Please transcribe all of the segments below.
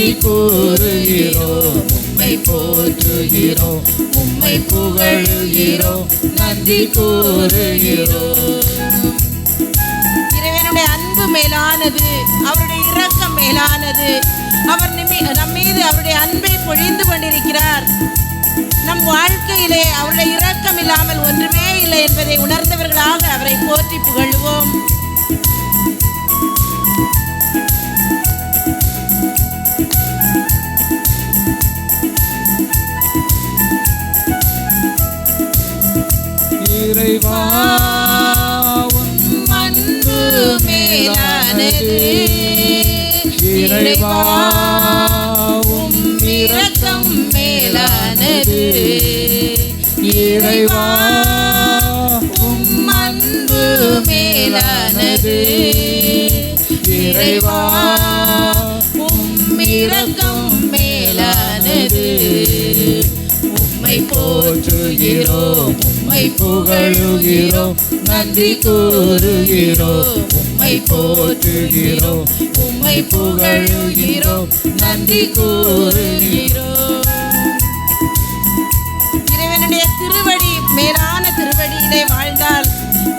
நன்றி கூறுகிறோம், உம்மை போற்றுகிறோம், உம்மை புகழுகிறோம், நன்றி கூறுகிறோம். இறைவனுடைய அன்பு மேலானது, அவருடைய இரக்கம் மேலானது. அவர் நம் மீது அவருடைய அன்பை பொழிந்து கொண்டிருக்கிறார். நம் வாழ்க்கையிலே அவருடைய இரக்கம் இல்லாமல் ஒன்றுமே இல்லை என்பதை உணர்ந்தவர்களாக அவரை போற்றி புகழுவோம். இறைவா உம் அன்பு மேலானது, இறைவா உம் இரக்கம் மேலானது, இறைவா உம் அன்பு மேலானது, இறைவா உம் இரக்கம் மேலானது. உம்மை போற்றுகிறோம், உம்மை புகழுகிறோம், நன்றி கூறுகிறோம், உம்மை போற்றுகிறோம், உம்மை புகழுகிறோம், நன்றி கூறுகிறோம். இறைவனுடைய திருவடி மேலான திருவடியிலே வாழ்ந்தால்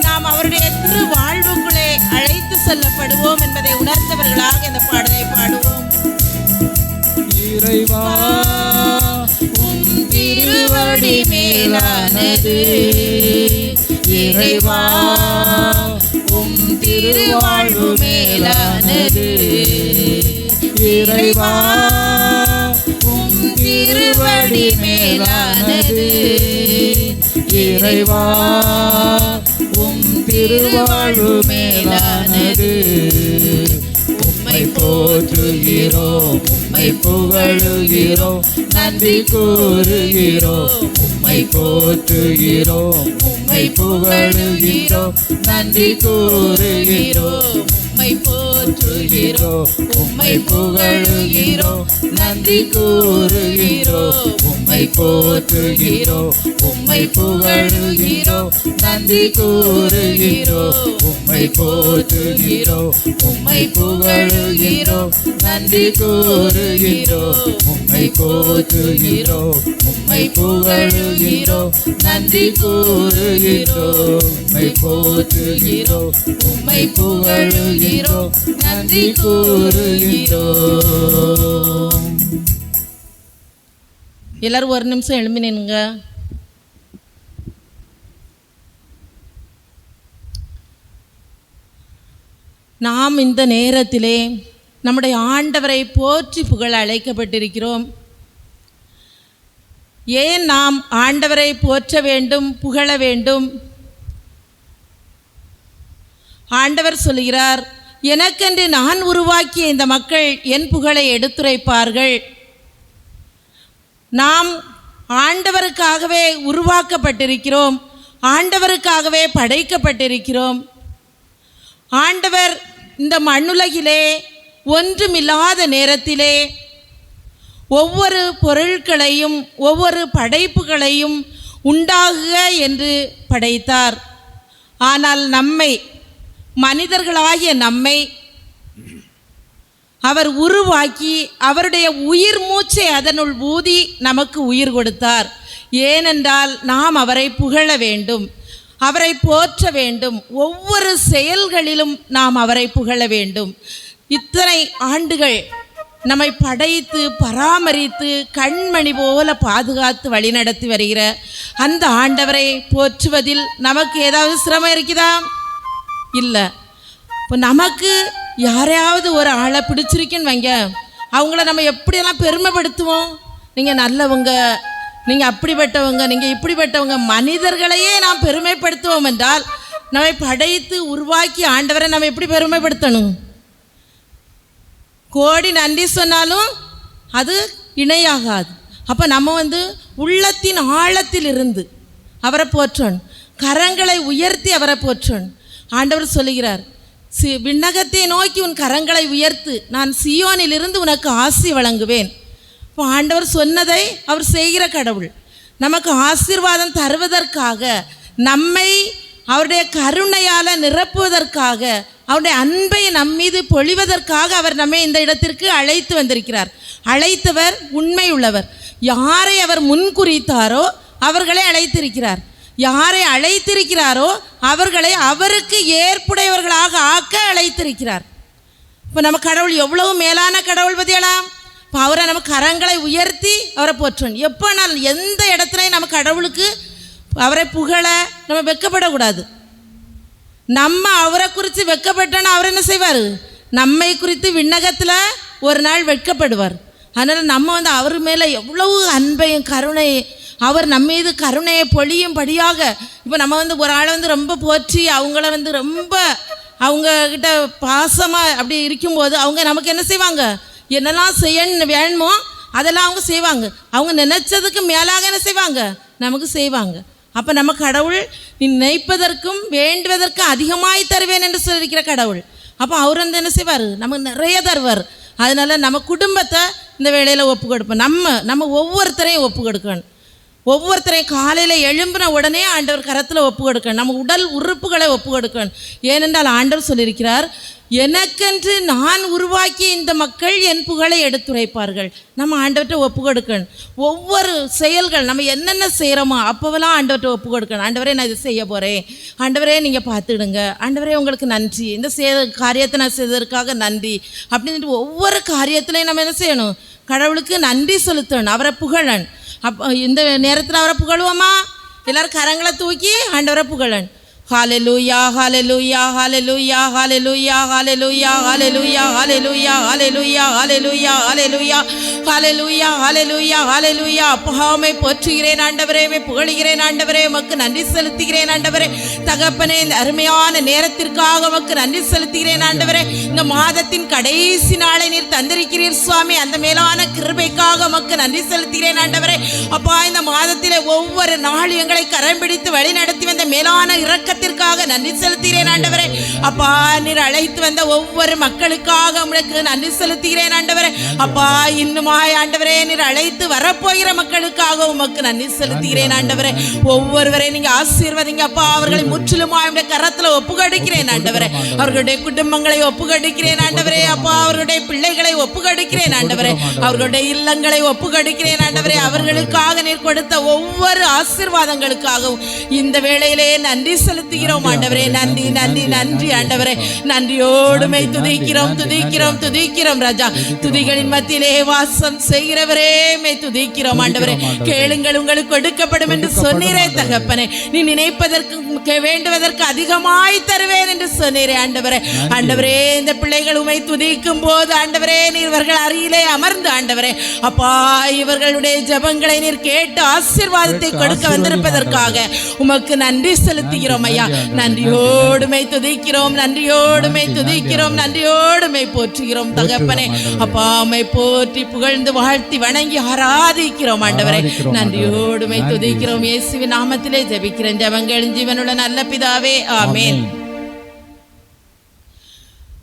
நாம் அவருடைய திருவாழ்வுக்குள்ளே அழைத்து செல்லப்படுவோம் என்பதை உணர்ந்தவர்களாக இந்த பாடலை பாடுவோம். இறைவா உம் திருவடி மேலானது, இறைவா உம் திருவாழ்வு மேலானது, இறைவா உம் திருவடி மேலானது, இறைவா உம் திருவாழ்வு மேலானது. உம்மை போற்றுகிறோம், உம்மை புகழுகிறோம், நன்றி கூறுகிறோம், உம்மை போற்றுகிறோம், உம்மை புகழுகிறோம், நன்றி கூறுகிறோம், உம்மை போற்றுகிறோம், உம்மை புகழுகிறோம், நன்றி கூறுகிறோம், உம்மை போற்றுகிறோம், உம்மை புகழுகிறோம், நன்றி கூறுகிறோம், உம்மை போற்றுகிறோம், உம்மை புகழுகிறோம், நன்றி கூறுகிறோம், உம்மை போற்றுகிறோம், உம்மை புகழுகிறோம், நன்றி கூறுகிறோம், உம்மை போற்றுகிறோம், உம்மை புகழுகிறோம், நன்றி கூறுகிறோம். எல்லாரும் ஒரு நிமிஷம் எழும்பி நின்னுங்க. நாம் இந்த நேரத்திலே நம்முடைய ஆண்டவரை போற்றி புகழ அழைக்கப்பட்டிருக்கிறோம். ஏன் நாம் ஆண்டவரை போற்ற வேண்டும், புகழ வேண்டும்? ஆண்டவர் சொல்கிறார், எனக்கென்று நான் உருவாக்கிய இந்த மக்கள் என் புகழை எடுத்துரைப்பார்கள். நாம் ஆண்டவருக்காகவே உருவாக்கப்பட்டிருக்கிறோம், ஆண்டவருக்காகவே படைக்கப்பட்டிருக்கிறோம். ஆண்டவர் இந்த மண்ணுலகிலே ஒன்றுமில்லாத நேரத்திலே ஒவ்வொரு பொருட்களையும் ஒவ்வொரு படைப்புகளையும் உண்டாகுக என்று படைத்தார். ஆனால் நம்மை, மனிதர்களாகிய நம்மை அவர் உருவாக்கி அவருடைய உயிர் மூச்சை அதனுள் ஊதி நமக்கு உயிர் கொடுத்தார். ஏனென்றால் நாம் அவரை புகழ வேண்டும், அவரை போற்ற வேண்டும், ஒவ்வொரு செயல்களிலும் நாம் அவரை புகழ வேண்டும். இத்தனை ஆண்டுகள் நம்மை படைத்து பராமரித்து கண்மணி போல பாதுகாத்து வழிநடத்தி வருகிற அந்த ஆண்டவரை போற்றுவதில் நமக்கு ஏதாவது சிரமம் இருக்குதா? இல்லை. இப்போ நமக்கு யாரையாவது ஒரு ஆளை பிடிச்சிருக்குன்னு வைங்க, அவங்கள நம்ம எப்படியெல்லாம் பெருமைப்படுத்துவோம். நீங்கள் நல்லவங்க, நீங்கள் அப்படிப்பட்டவங்க, நீங்கள் இப்படிப்பட்டவங்க. மனிதர்களையே நாம் பெருமைப்படுத்துவோம் என்றால் நம்மை படைத்து உருவாக்கி ஆண்டவரை நம்ம எப்படி பெருமைப்படுத்தணும்? கோடி நன்றி சொன்னாலும் அது இணையாகாது. அப்போ நம்ம உள்ளத்தின் ஆழத்தில் இருந்து அவரை போற்றணும், கரங்களை உயர்த்தி அவரை போற்றணும். ஆண்டவர் சொல்லுகிறார், விண்ணகத்தை நோக்கி உன் கரங்களை உயர்த்து, நான் சியோனிலிருந்து உனக்கு ஆசி வழங்குவேன். இப்போ ஆண்டவர் சொன்னதை அவர் செய்கிற கடவுள். நமக்கு ஆசீர்வாதம் தருவதற்காக, நம்மை அவருடைய கருணையால் நிரப்புவதற்காக அவருடைய அன்பை நம்மீது பொழிவதற்காக அவர் நம்மை இந்த இடத்திற்கு அழைத்து வந்திருக்கிறார். அழைத்தவர் உண்மை உள்ளவர். யாரை அவர் முன்குறித்தாரோ அவர்களை அழைத்திருக்கிறார். யாரை அழைத்திருக்கிறாரோ அவர்களை அவருக்கு ஏற்புடையவர்களாக ஆக்க அழைத்திருக்கிறார். இப்போ நம்ம கடவுள் எவ்வளவு மேலான கடவுள் பத்தியலாம். இப்போ அவரை நம்ம கரங்களை உயர்த்தி அவரை போற்றணும். எப்போனாலும் எந்த இடத்துலையும் நம்ம கடவுளுக்கு அவரை புகழ நம்ம வெட்கப்படக்கூடாது. நம்ம அவரை குறித்து வெட்கப்பட்டோன்னா அவர் என்ன செய்வார்? நம்மை குறித்து விண்ணகத்தில் ஒரு நாள் வெட்கப்படுவார். அதனால் நம்ம அவர் மேலே எவ்வளவு அன்பையும் கருணையை, அவர் நம்ம மீது கருணையை பொழியும்படியாக, இப்போ நம்ம ஒரு ஆளை ரொம்ப போற்றி அவங்கள ரொம்ப அவங்கக்கிட்ட பாசமாக அப்படி இருக்கும்போது அவங்க நமக்கு என்ன செய்வாங்க? என்னெல்லாம் செய்யணும் வேணுமோ அதெல்லாம் அவங்க செய்வாங்க. அவங்க நினைச்சதுக்கு மேலாக என்ன செய்வாங்க? நமக்கு செய்வாங்க. அப்போ நம்ம கடவுள் நீ நினைப்பதற்கும் வேண்டுவதற்கும் அதிகமாய் தருவேன் என்று சொல்லியிருக்கிற கடவுள். அப்போ அவர் என்ன செய்வார்? நமக்கு நிறைய தருவார். அதனால் நம்ம குடும்பத்தை இந்த வேளையில் ஒப்பு கொடுப்போம். நம்ம ஒவ்வொருத்தரையும் ஒப்பு கொடுக்கணும். ஒவ்வொருத்தரையும் காலையில் எழும்பின உடனே ஆண்டவர் கரத்தில் ஒப்பு கொடுக்கணும். நம்ம உடல் உறுப்புகளை ஒப்பு கொடுக்கணும். ஏனென்றால் ஆண்டவர் சொல்லியிருக்கிறார், எனக்கென்று நான் உருவாக்கிய இந்த மக்கள் என் புகழை எடுத்துரைப்பார்கள். நம்ம ஆண்டவர்கிட்ட ஒப்பு கொடுக்கணும். ஒவ்வொரு செயல்கள் நம்ம என்னென்ன செய்கிறோமோ அப்போவெல்லாம் ஆண்டவர்கிட்ட ஒப்பு கொடுக்கணும். ஆண்டவரே நான் இது செய்ய போகிறேன், ஆண்டவரே நீங்கள் பார்த்துடுங்க, ஆண்டவரே உங்களுக்கு நன்றி, இந்த காரியத்தை நான் செய்ததற்காக நன்றி அப்படின்னு ஒவ்வொரு காரியத்திலையும் நம்ம என்ன செய்யணும்? கடவுளுக்கு நன்றி செலுத்தணும், அவரை புகழன். அப்போ இந்த நேரத்தில் அவரை புகழுவோமா? எல்லாரும் கரங்களை தூக்கி ஆண்டவரை புகழன். ஹalleluya hallelujah hallelujah hallelujah hallelujah hallelujah hallelujah hallelujah hallelujah hallelujah hallelujah hallelujah hallelujah. அப்பாவை போற்றுகிறேன் ஆண்டவரே, புகழுகிறேன் ஆண்டவரே, உமக்கு நன்றி செலுத்துகிறேன் ஆண்டவரே. தகப்பனே, இந்த அருமையான நேரத்திற்காக உமக்கு நன்றி செலுத்துகிறேன் ஆண்டவரே. இந்த மாதத்தின் கடைசி நாளை நீர் தந்திருக்கிறீர் சுவாமி, அந்த மேலான கிருபைக்காக உமக்கு நன்றி செலுத்துகிறேன் ஆண்டவரே. அப்பா, இந்த மாதத்திலே ஒவ்வொரு நாள் எங்களை கரம் பிடித்து வழி நடத்தி வந்த மேலான இரக்க நன்றி செலுத்துகிறேன் ஆண்டவரே. அப்பா, நீர் அழைத்து வந்த ஒவ்வொரு மக்களுக்காக உங்களுக்கு நன்றி செலுத்துகிறேன் ஆண்டவரே. அப்பா, இன்னுமாய் ஆண்டவரே நீர் அழைத்து வரப்போகிற மக்களுக்காக உமக்கு நன்றி செலுத்துகிறேன் ஆண்டவரே. ஒவ்வொருவரை நீங்க ஆசீர்வதிங்க அப்பா. அவர்களை முற்றிலுமாய் கரத்துல ஒப்புக்கொடுக்கிறேன் ஆண்டவரே. அவர்களுடைய குடும்பங்களை ஒப்புக்கொடுக்கிறேன் ஆண்டவரே. அப்பா, அவர்களுடைய பிள்ளைகளை ஒப்புக்கொடுக்கிறேன் ஆண்டவரே. அவர்களுடைய இல்லங்களை ஒப்புக்கொடுக்கிறேன் ஆண்டவரே. அவர்களுக்காக நீர் கொடுத்த ஒவ்வொரு ஆசீர்வாதங்களுக்காகவும் இந்த வேளையிலே நன்றி செலுத்துகிறோம் ஆண்டவரே. நன்றி நன்றி நன்றி ஆண்டவரே. நன்றியோடுமை துதிக்கிறோம் துதிக்கிறோம் துதிக்கிறோம் ராஜா. துதிகளின் மத்தியிலே வாசம் செய்கிறவரே மை துதிக்கிறோம் ஆண்டவரே. கேளுங்கள் உங்களுக்கு கொடுக்கப்படும் என்று சொன்னீரே தகப்பனே. நீ நினைப்பதற்கு வேண்டுவதற்கு அதிகமாய் தருவேன் என்று சொன்னீரே ஆண்டவரே. ஆண்டவரே, இந்த பிள்ளைகள் உமை துதிக்கும் போது ஆண்டவரே நீர் இவர்கள் அருகிலே அமர்ந்து ஆண்டவரே அப்பா இவர்களுடைய ஜெபங்களை நீர் கேட்டு ஆசீர்வாதத்தை கொடுக்க வந்திருப்பதற்காக உமக்கு நன்றி செலுத்துகிறோம் ஐயா. நன்றியோடுமை துதிக்கிறோம், நன்றியோடுமை துதிக்கிறோம், நன்றியோடுமை போற்றுகிறோம் தகப்பனே. அப்பா, உம்மை போற்றி புகழ்ந்து வாழ்த்தி வணங்கி ஆராதிக்கிறோம் ஆண்டவரே. நன்றியோடுமை துதிக்கிறோம். இயேசுவின் நாமத்திலே ஜெபிக்கிறேன் ஜெபங்களின் ஜீவனுள்ள நல்ல பிதாவே, ஆமென்.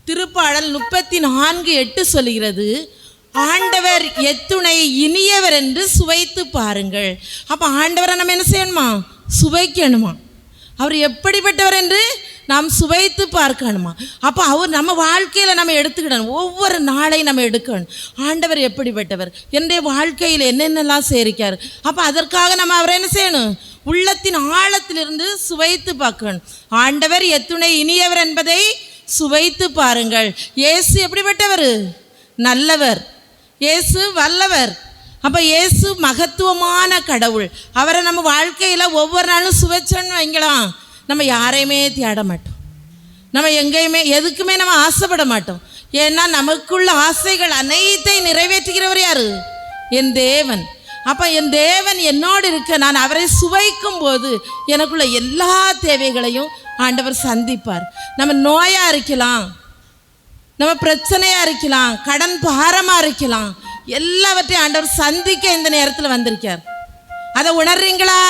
திருப்பாடல் 34:8 சொல்கிறது, ஆண்டவர் எத்துணை இனியவர் என்று சுவைத்து பாருங்கள். அப்போ ஆண்டவரை நம்ம என்ன செய்யணுமா? சுவைக்கணுமா? அவர் எப்படிப்பட்டவர் என்று நாம் சுவைத்து பார்க்கணுமா? அப்போ அவர் நம்ம வாழ்க்கையில் நம்ம எடுத்துக்கிடணும். ஒவ்வொரு நாளையும் நம்ம எடுக்கணும். ஆண்டவர் எப்படிப்பட்டவர், என்னுடைய வாழ்க்கையில் என்னென்னலாம் சேரிக்கார். அப்போ அதற்காக நம்ம அவரை என்ன செய்யணும்? உள்ளத்தின் ஆழத்திலிருந்து சுவைத்து பார்க்கணும். ஆண்டவர் எத்துணை இனியவர் என்பதை சுவைத்து பாருங்கள். இயேசு எப்படிப்பட்டவர்? நல்லவர். இயேசு வல்லவர். அப்போ இயேசு மகத்துவமான கடவுள். அவரை நம்ம வாழ்க்கையில் ஒவ்வொரு நாளும் சுவைச்சோன்னு வைங்களாம், நம்ம யாரையுமே தேட மாட்டோம், நம்ம எங்கேயுமே எதுக்குமே நம்ம ஆசைப்பட மாட்டோம். ஏன்னா நமக்குள்ள ஆசைகள் அனைத்தையும் நிறைவேற்றுகிறவர் யாரு? என் தேவன். அப்போ என் தேவன் என்னோடு இருக்க நான் அவரை சுவைக்கும் போது எனக்குள்ள எல்லா தேவைகளையும் ஆண்டவர் சந்திப்பார். நம்ம நோயாக இருக்கலாம், நம்ம பிரச்சனையாக இருக்கலாம், கடன் பாரமாக இருக்கலாம், எல்லாவற்றையும் ஆண்டவர் சந்திக்க இந்த நேரத்தில் வந்திருக்கார். அதை உணர்றீங்களா?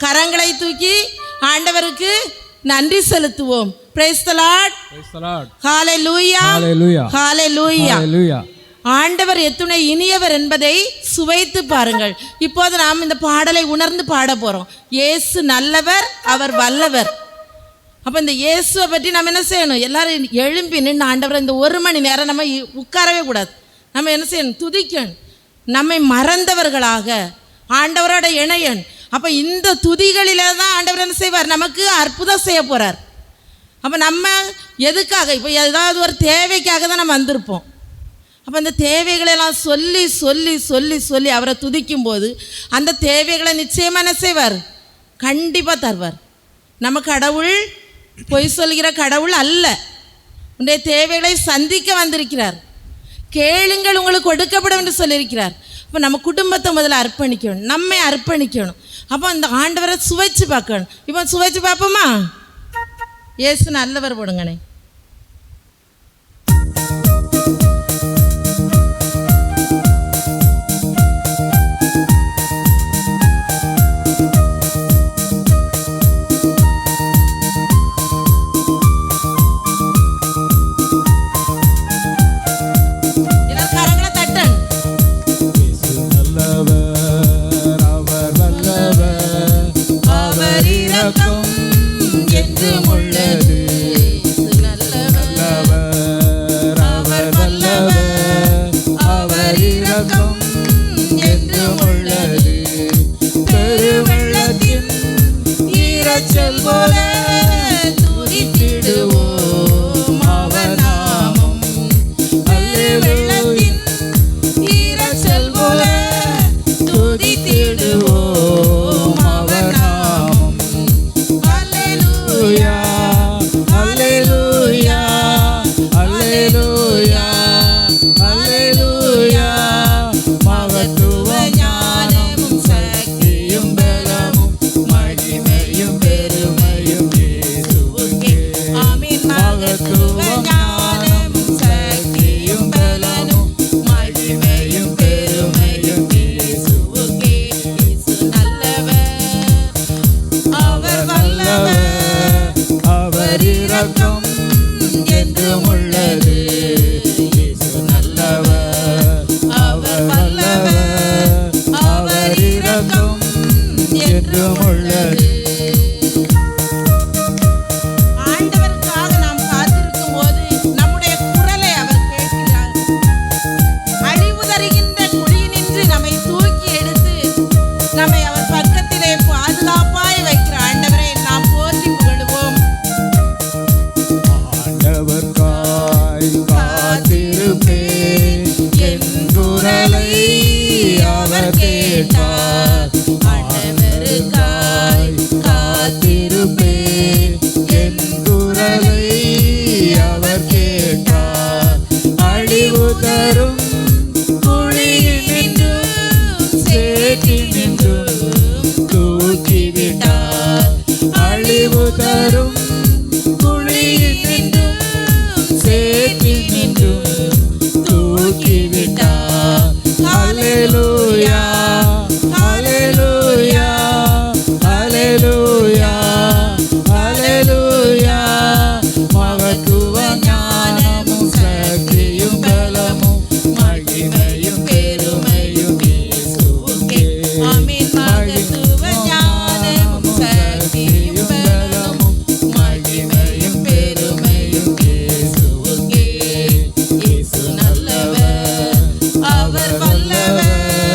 கரங்களை தூக்கி ஆண்டவருக்கு நன்றி செலுத்துவோம். பிரைஸ் தி லார்ட், ஹalleluya, ஹalleluya. ஆண்டவர் எத்துணை இனியவர் என்பதை சுவைத்து பாருங்கள். இப்போது நாம் இந்த பாடலை உணர்ந்து பாட போறோம். இயேசு நல்லவர், அவர் வல்லவர். அப்போ இந்த இயேசுவை பற்றி நம்ம என்ன செய்யணும்? எல்லாரும் எழும்பி நின்று ஆண்டவரை இந்த 1 மணி நேரம் நம்ம உட்காரவே கூடாது. நம்ம என்ன செய்யணும்? துதிக்கணும். நம்மை மறந்தவர்களாக ஆண்டவரோட இணையன். அப்போ இந்த துதிகளில் தான் ஆண்டவர் என்ன செய்வார்? நமக்கு அற்புதம் செய்ய போகிறார். அப்போ நம்ம எதுக்காக? இப்போ ஏதாவது ஒரு தேவைக்காக தான் நம்ம வந்திருப்போம். அப்போ அந்த தேவைகளெல்லாம் சொல்லி சொல்லி சொல்லி சொல்லி அவரை துதிக்கும்போது அந்த தேவைகளை நிச்சயமாக என்ன செய்வார்? கண்டிப்பாக தருவார். நம்ம கடவுள் பொய் சொல்கிற கடவுள் அல்ல. உன்னுடைய தேவைகளை சந்திக்க வந்திருக்கிறார். கேளுங்கள் உங்களுக்கு கொடுக்கப்படும் என்று சொல்லியிருக்கிறார். அப்போ நம்ம குடும்பத்தை முதல்ல அர்ப்பணிக்கணும், நம்மை அர்ப்பணிக்கணும். அப்போ அந்த ஆண்டவரை சுவைச்சு பார்க்கணும். இப்போ சுவைச்சு பார்ப்போமா? இயேசு நல்லவர் போடுங்கண்ணே. ஆண்டவருக்காக நாம் காத்திருக்கும் போது நம்முடைய குரலை அவர் கேட்கிறார். அழிவு தருகின்ற குழியினின்று நம்மை தூக்கி எடுத்து நம்மை அவர் பக்கத்திலே பாதுகாப்பாய் வைக்கிற ஆண்டவரை நாம் போற்றி புகழுவோம். ஆண்டவர்க்காய் காத்திருப்பேன், என் குரலை அவர் கேட்டார். ஆண்டவருக்காய் காத்திருப்பேன், என் குரலை அவர் கேட்டார். அழிவு தரும் குழியினின்றும் சேற்றினின்றும் தூக்கிவிட்டார். அழிவு தரும் குழியினின்றும் சேற்றினின்றும் தூக்கிவிட்டார். ஹல்லேலூயா, ஹல்லேலூயா, ஹல்லேலூயா, ஹல்லேலூயா. மகத்துவ ஞானமும் சக்தியும் பலமும் மகிமையும் பெருமையும் இயேசுவுக்கே. ஆமென். மகத்துவ ஞானமும் சக்தியும் பலமும் மகிமையும் பெருமையும் இயேசுவுக்கே. இயேசு நல்லவர், அவர் வல்லவர்.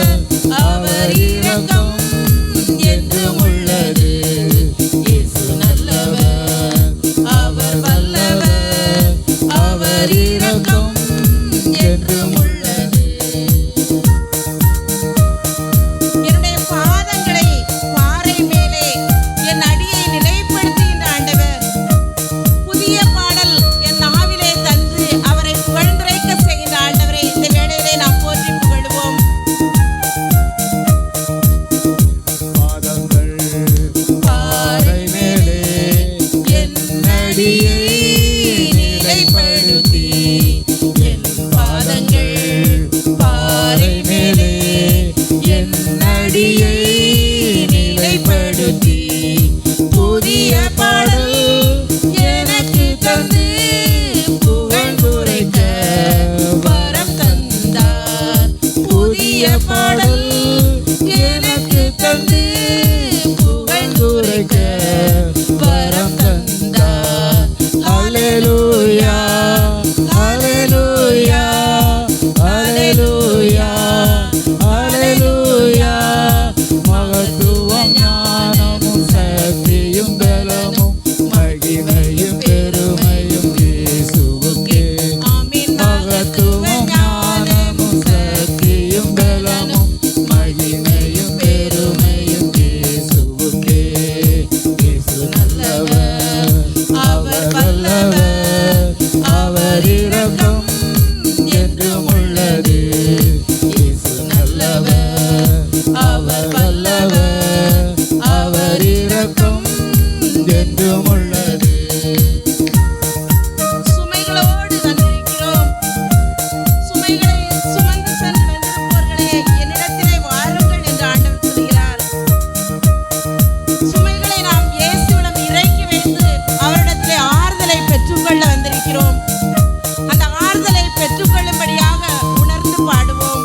அவர் வல்லவர், அவர் இரக்கம் என்றும் உள்ளது. சுமைகளோடு வந்திருக்கிறோம். சுமைகளை சுமந்து சென்று வந்திருப்பவர்களே, என்னிடத்திலே வாருங்கள் என்று ஆண்டவர் சொல்கிறார். சுமைகளை நாம் இயேசுவிடம் இறக்கி வைத்து அவரிடத்திலே ஆறுதலை பெற்றுக்கொள்ள வந்திருக்கிறோம். அந்த ஆறுதலை பெற்றுக்கொள்ளும்படியாக உணர்ந்து பாடுவோம்.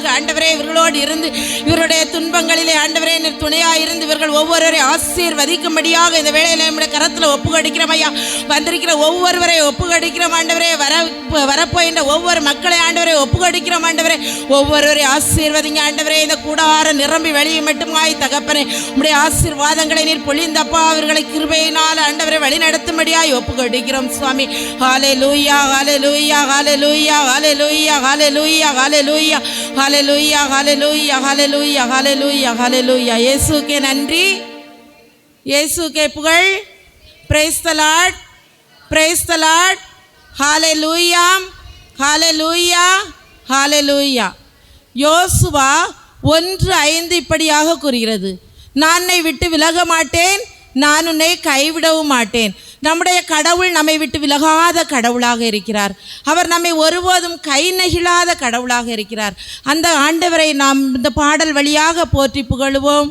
தரும்படியாக ஆண்டவரே இவர்களோடு இருந்து இவருடைய துன்பங்களிலே ஆண்டவரே நீர் துணையாக இருந்து இவர்கள் ஒவ்வொருவரை ஆசீர்வதிக்கும்படியாக இந்த வேளையில நம்முடைய கரத்தில் ஒப்புக்கொடுக்கிறோம் ஐயா. வந்திருக்கிற ஒவ்வொருவரை ஒப்புக்கொடுக்கிறோம் ஆண்டவரே. வரப்போகின்ற ஒவ்வொரு மக்களை ஆண்டவரை ஒப்புக்கொடுக்கிறோம் ஆண்டவரே. ஒவ்வொருவரை ஆசீர்வதிங்க ஆண்டவரே. இந்த கூடார நிரம்பி வெளியே மட்டுமாய் தகப்பனே உம்முடைய ஆசீர்வாதங்களை நீர் பொழிந்தப்பா அவர்களை கிருபையினால் ஆண்டவரை வழி நடத்தும்படியாய் ஒப்புக்கொடுக்கிறோம் சுவாமி. ஹல்லேலூயா hallelujah hallelujah hallelujah hallelujah hallelujah hallelujah hallelujah hallelujah hallelujah ஹல்லேலூயா. இயேசுவுக்கே நன்றி, இயேசுவுக்கே புகழ். Praise the lord, praise the lord. Hallelujah hallelujah hallelujah. யோசுவா 1:5 இப்படியாக கூறுகிறது, நான் உன்னை விட்டு விலக மாட்டேன், நான் உன்னை கைவிடவும் மாட்டேன். நம்முடைய கடவுள் நம்மை விட்டு விலகாத கடவுளாக இருக்கிறார். அவர் நம்மை ஒருபோதும் கை நெகிழாத கடவுளாக இருக்கிறார். அந்த ஆண்டவரை நாம் இந்த பாடல் வழியாக போற்றி புகழுவோம்.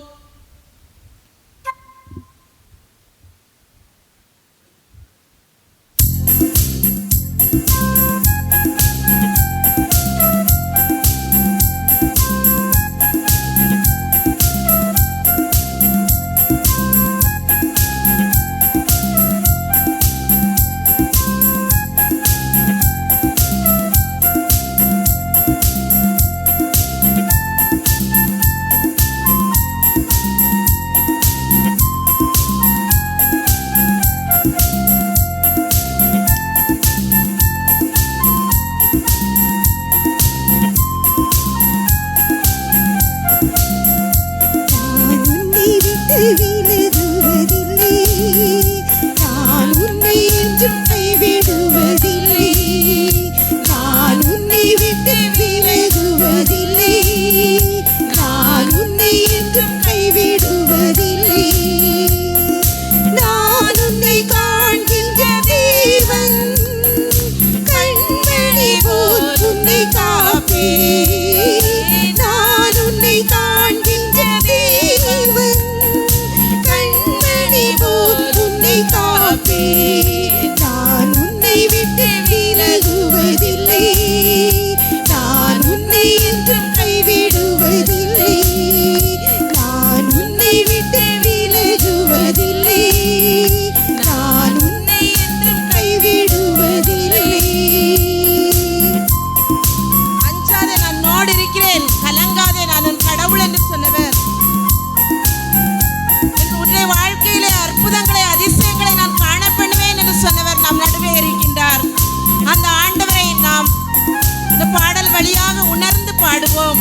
பாடுவோம்.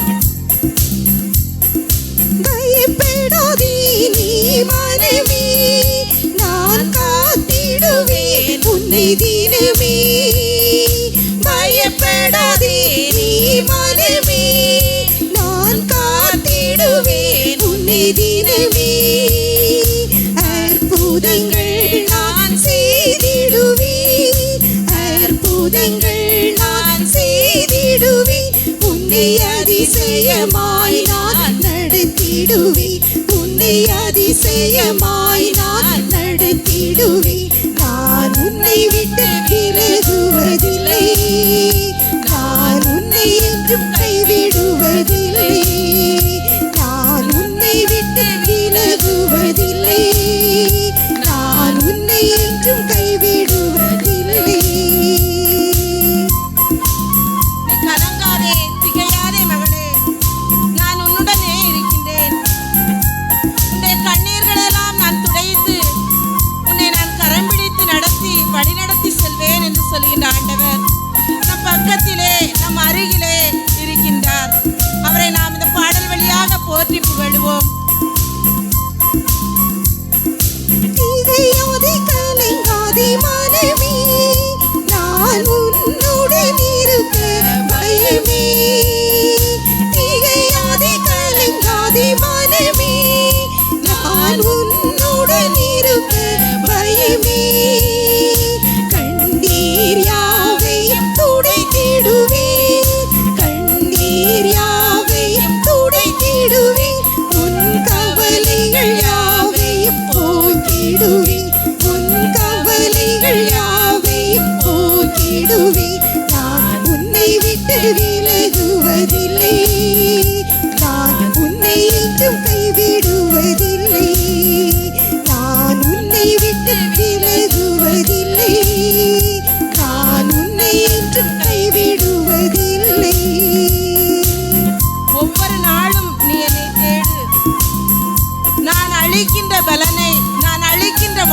பயப்படாதே நீ மனமே, நான் காத்திடுவேன் உன்னை தினமே. பயப்படாதே நீ மனமே, நான் காத்திடுவேன் உன்னை தினமே. அற்புதங்கள் நான் செய்திடுவேன், அற்புதங்கள் நான் செய்திடுவேன். உன்னை அதிசயமாய் நான் நடத்திடுவேன், உன்னை அதிசயமாய் நான் நடத்திடுவேன். நான் உன்னை விட்டு விலகுவதில்லை, நான் உன்னை என்றும் கைவிடுவதில்லை. நான் உன்னை விட்டு விலகுவதில்லை, நான் உன்னை என்றும் கைவிடுவதில்லை. கலங்காதே, திகையாதே மகளே, நான் உன்னுடனே இருக்கின்றேன். உன்னுடைய கண்ணீர்களெல்லாம் நான் துடைத்து உன்னை நான் கரம் பிடித்து நடத்தி வழிநடத்தி செல்வேன் என்று சொல்கின்ற ஆண்டவர் நம் பக்கத்திலே நம் அருகிலே இருக்கின்றார். அவரை நாம் இந்த பாடல் வழியாக போற்றி புகழுவோம். திகையாதே கலங்காதே மனமே, நான் உன்னுடன் இருக்க பயமே. திகையாதே கலங்காதே மனமே, நான் உன்னுடன் இருக்க பயமே. கண்ணீர் யாவையும் துடைத்திடுவேன், கண்ணீர் யாவையும் துடைத்திடுவேன். உன் கவலைகள் யாவையும் போக்கிடுவேன், உன் கவலைகள் யாவையும் போக்கிடுவேன். நான் உன்னை விட்டு விலகுவதில்லை,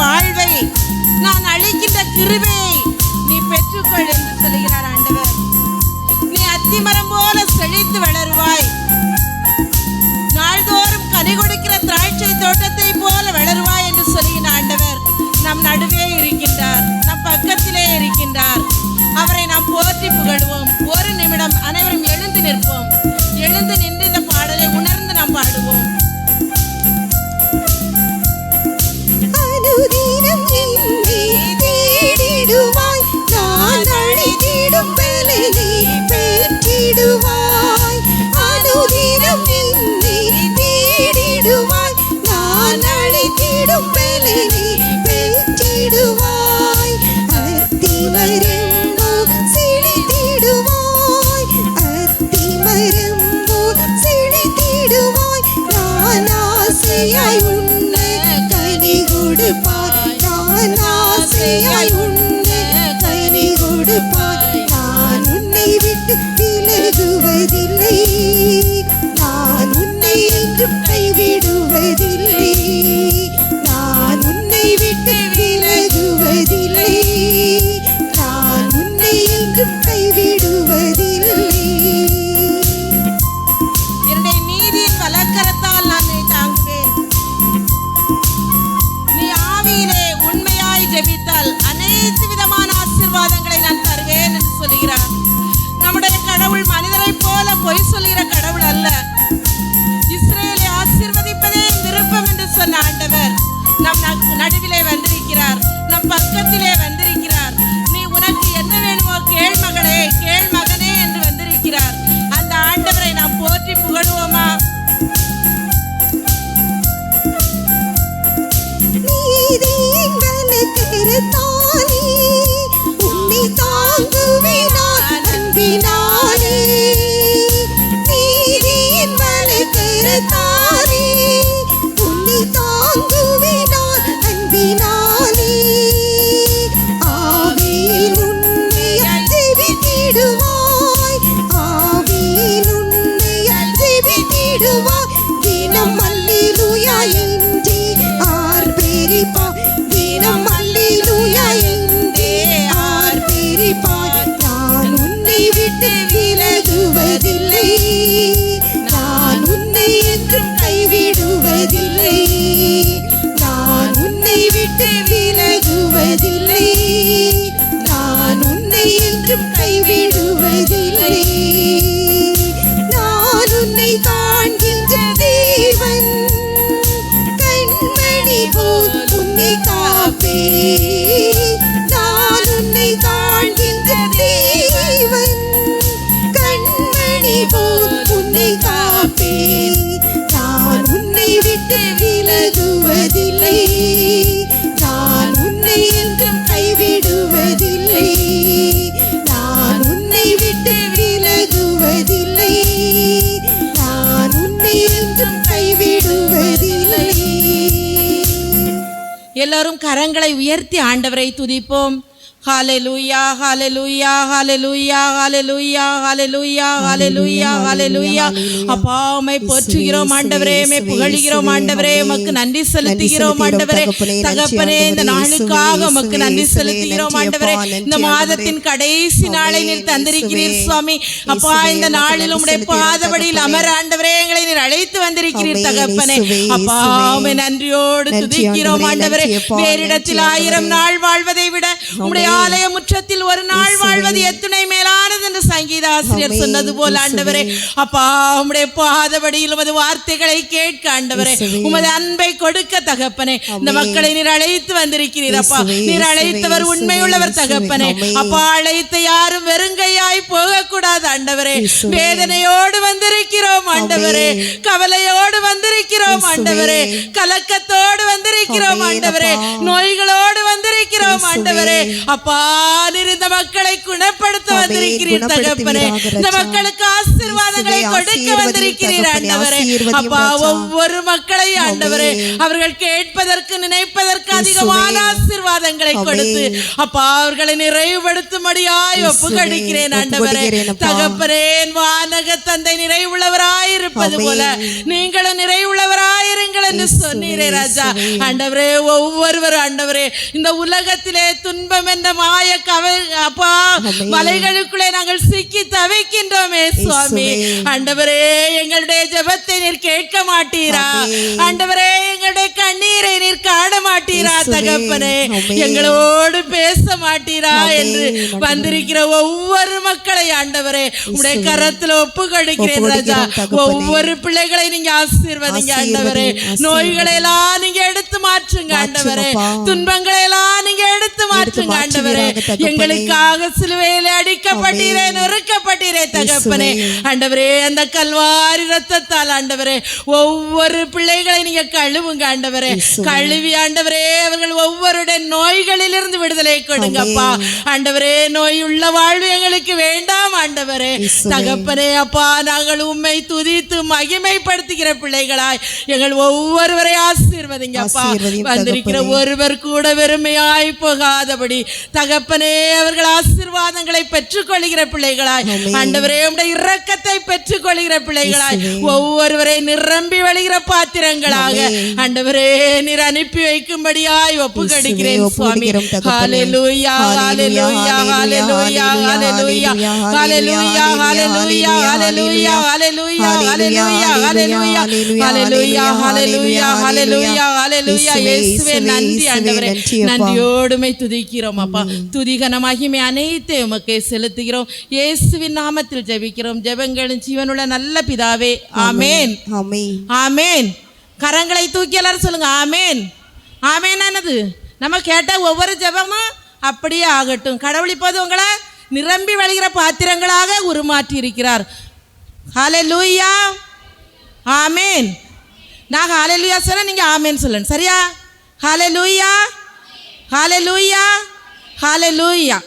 வாழ்வை, நான் அளிக்கின்ற கிருபையை நீ பெற்றுக்கொள் என்று சொல்லுகிறார் ஆண்டவர். நீ அத்திமரம் போல செழித்து வளருவாய், நாள்தோறும் கனி கொடுக்கிற திராட்சை தோட்டத்தை போல வளருவாய் என்று சொல்லுகிற ஆண்டவர் நம் நடுவே இருக்கின்றார், நம் பக்கத்திலே இருக்கின்றார். அவரை நாம் போற்றி புகழுவோம். ஒரு நிமிடம் அனைவரும் எழுந்து நிற்போம். எழுந்து நின்று இந்த பாடலை உணர்ந்து நாம் பாடுவோம். அனுதினம் என்னை தேடிடுவாய், நான் அழைத்திடும் பலனை பெற்றிடுவாய். அனுதினம் என்னை தேடிடுவாய், நான் அழைத்திடும் பலனை பெற்றிடுவாய். அத்திமரம் செழித்திடுவாய், அத்திமரம் செழித்திடுவாய். நான் ஆசையாய் உன்ன கனி கொடுப்பாய், நான் ஆசையாய் உன்ன கனி கொடுப்பாய். நான் உன்னை விட்டு விலகுவதில்லை, நான் உன்னை என்றும் கைவிடுவதில்லை. நான் உன்னை விட்டு விலகுவதில்லை, நான் உன்னை என்றும் கைவிடுவதில்லை. என்னுடைய நீதியின் வலக்கரத்தால் நான் உன்னை தாங்குவேன். நீ ஆவியிலே உண்மையாய் ஜெபித்தால் அனைத்து விதமான ஆசீர்வாதங்களை நான் தருவேன் என்று சொல்கிறார். நம்முடைய கடவுள் மனிதரைப் போல பொய் சொல்கிற கடவுள் அல்ல. இஸ்ரவேலை ஆசீர்வதிப்பதே விருப்பம் என்று சொன்ன ஆண்டவர் நம் நடுவிலே வந்திருக்கிறார், நம் பக்கத்திலே வந்திருக்கிறார். நீ உனக்கு என்ன வேணுமோ கேள் மகளே, கேள் மகனே என்று வந்திருக்கிறார். அந்த ஆண்டவரை நாம் போற்றி புகழுவோமா? நீதியின் வலக்கரத்தாலே உன்னை தாங்குவேன் நான் அன்பினாலே. நீதியின் வலக்கரத்தாலே உன்னை தாங்குவேன் நான் அன்பினாலே. ஆவியில் உன்னையால் ஜெபித்திடுவாய், ஆவியில் உன்னையால் ஜெபித்திடுவாய். தினம் அல்லேலூயா என்றே ஆர்ப்பரிப்பாய், தினம் அல்லேலூயா என்றே ஆர்ப்பரிப்பாய். நான் உன்னை விட்டு விலகுவதில்லை, நான் உன்னை என்றும் கைவிடுவதில்லை. நான் உன்னை விட்டு விலகுவதில்லை, நான் உன்னை என்றும் கைவிடுவதில்லை. நான் உன்னை காண்கின்ற தேவன், கண்மணி போல் உன்னை காப்பேன். நான் உன்னை காண்கின்ற தேவன், கண்மணி போல் உன்னை காப்பேன். நான் உன்னை விட்டு விலகுவதில்லை, நான் உன்னை என்றும் கைவிடுவதில்லை. நான் உன்னை விட்டு விலகுவதில்லை, நான் உன்னை என்றும் கைவிடுவதில்லை. எல்லாரும் கரங்களை உயர்த்தி ஆண்டவரை துதிப்போம். ஹalleluya ஹalleluya ஹalleluya ஹalleluya ஹalleluya ஹalleluya ஹalleluya. அப்பா உம்மை போற்றுகிறோம் ஆண்டவரே, உம்மை புகழுகிறோம் ஆண்டவரே, உமக்கு நன்றி செலுத்துகிறோம் ஆண்டவரே. தகப்பனே, இந்த நாளுக்காக உமக்கு நன்றி செலுத்துகிறோம் ஆண்டவரே. இந்த மாதத்தின் கடைசி நாளை நீர் தந்திருக்கிறீர் சுவாமி. அப்பா, இந்த நாளில் உம்முடைய பாதபடியில் அமர ஆண்டவரே எங்களை நீர் அழைத்து வந்திருக்கிறீர் தகப்பனே. அப்பா உம்மை நன்றியோடு துதிக்கிறோம் ஆண்டவரே. வேறிடத்தில் 1000 நாள் வாழ்வதை விட உம்முடைய ஆலய முற்றத்தில் ஒரு நாள் வாழ்வது எத்தனை மேலானது என்று சங்கீத ஆசிரியர் சொன்னது போல ஆண்டவரே. அப்பா உம்முடைய பாதபடியில் உமது வார்த்தைகளை கேட்க ஆண்டவரே, உமது அன்பை கொடுக்க தகப்பனே இந்த மக்களை நீர் அழைத்து வந்திருக்கிறீர். அப்பா, நீர் அழைத்தவர் உண்மையுள்ளவர் தகப்பனே. அப்பா, அழைத்த யாரும் வெறுங்கையாய் போகக்கூடாது ஆண்டவரே. வேதனையோடு வந்திருக்கிறோம் ஆண்டவரே, கவலையோடு வந்திருக்கிறோம் ஆண்டவரே, கலக்கத்தோடு வந்திருக்கிறோம் ஆண்டவரே, நோய்களோடு வந்திருக்கிறோம் ஆண்டவரே. அப்பா, நீர் இந்த மக்களை குணப்படுத்த வந்திருக்கிறீர் தகப்பனே. இந்த மக்களுக்கு ஆசீர்வாதங்களை கொடுக்க வந்திருக்கிறீர் ஆண்டவரே. அப்பா, ஒவ்வொரு மக்களை ஆண்டவரே அவர்கள் கேட்பதற்கு நினைப்பதற்கு அதிகமான ஆசீர்வாதங்களை கொடுத்து அப்பா அவர்களை நிறைவுபடுத்தும்படியாய் ஒப்புக்கொடுக்கிறேன் ஆண்டவரே. தகப்பனே வானக தந்தை நிறைவுள்ளவராயிருப்பது போல நீங்களும் நிறைவுள்ளவராயிருங்கள் என்று சொன்னீரே ராஜா. ஆண்டவரே ஒவ்வொருவரும் ஆண்டவரே இந்த உலகத்திலே துன்பம் என்ற மாய அப்பா மலைகளுக்குள்ளே நாங்கள் சிக்கி தவிக்கின்றோமே சுவாமி. ஆண்டவரே எங்களுடைய ஜெபத்தை நீர் கேட்க மாட்டீரா? ஆண்டவரே எங்களுடைய கண்ணீரை நீர் காண மாட்டீரா? தகப்பனே எங்களோடு பேச மாட்டீரா என்று வந்திருக்கிற ஒவ்வொரு மக்களை ஆண்டவரே உடைய கரத்துல ஒப்பு கொடுக்கிறேன் ராஜா. ஒவ்வொரு பிள்ளைகளை நீங்க ஆசீர்வதிங்க ஆண்டவரே. நோய்களை எல்லாம் நீங்க எடுத்து மாற்றுங்க ஆண்டவரே. துன்பங்களை எல்லாம் நீங்க எடுத்து மாற்றுங்க ஆண்டவரே. எங்களுக்காக சிலுவையிலே அடிக்கப்பட்டீரே, நொறுக்கப்பட்டீரே தகப்பனே. ஆண்டவரே அந்த கல்வாரி ரத்தத்தால் ஆண்டவரே ஒவ்வொரு பிள்ளைகளை நீங்க கழுவுங்க ஆண்டவரே. கழுவி ஆண்டவரே அவர்கள் ஒவ்வொருடைய நோய்களில் இருந்து விடுதலை கொடுங்கப்பா ஆண்டவரே. நோய் உள்ள வாழ்வு எங்களுக்கு வேண்டாம் ஆண்டவரே. தகப்பனே அப்பா நாங்கள் உம்மை துதித்து மகிமைப்படுத்துகிற பிள்ளைகளாய் எங்கள் ஒவ்வொருவரை ஆசீர்வதிங்க அப்பா. வந்திருக்கிற ஒருவர் கூட வெறுமையாய் போகாதபடி தகப்பனே அவர்கள் ஆசீர்வாதங்களை பெற்றுக்கொள்கிற பிள்ளைகளாய் ஆண்டவரே உம்முடைய இரக்கத்தை பெற்றுக்கொள்கிற பிள்ளைகளாய் ஒவ்வொருவரை நிரம்பி வழிகிற பாத்திரங்களாக ஆண்டவரே நீர் அனுப்பி வைக்கும்படியாய் ஒப்புக்கொடுக்கிறேன் சுவாமி. ஹல்லேலூயா hallelujah hallelujah hallelujah hallelujah hallelujah hallelujah hallelujah hallelujah hallelujah hallelujah hallelujah hallelujah ஹல்லேலூயா. இயேசுவே நன்றி ஆண்டவரே. நன்றியோடுமை துதிக்கிறோம் அப்பா. துதிகன மகிமை அனைத்தை உமக்கே செலுத்துகிறோம். இயேசுவின் நாமத்தில் ஜெபிக்கிறோம் ஜெபங்களின் ஜீவனுள்ள நல்ல பிதாவே. ஆமேன் ஆமேன். கரங்களை தூக்கி எல்லாரும் சொல்லுங்க ஆமேன். ஆமேன். என்னது நம்ம கேட்ட ஒவ்வொரு ஜெபமும் அப்படியே ஆகட்டும். கடவுள் இப்போது உங்களை நிரம்பி வழிகிற பாத்திரங்களாக உருமாற்றி இருக்கிறார். ஹல்லேலூயா ஆமேன். நான் ஹல்லேலூயா சொல்ல நீங்க ஆமேன் சொல்லணும் சரியா? ஹல்லேலூயா ஹல்லேலூயா ஹல்லேலூயா.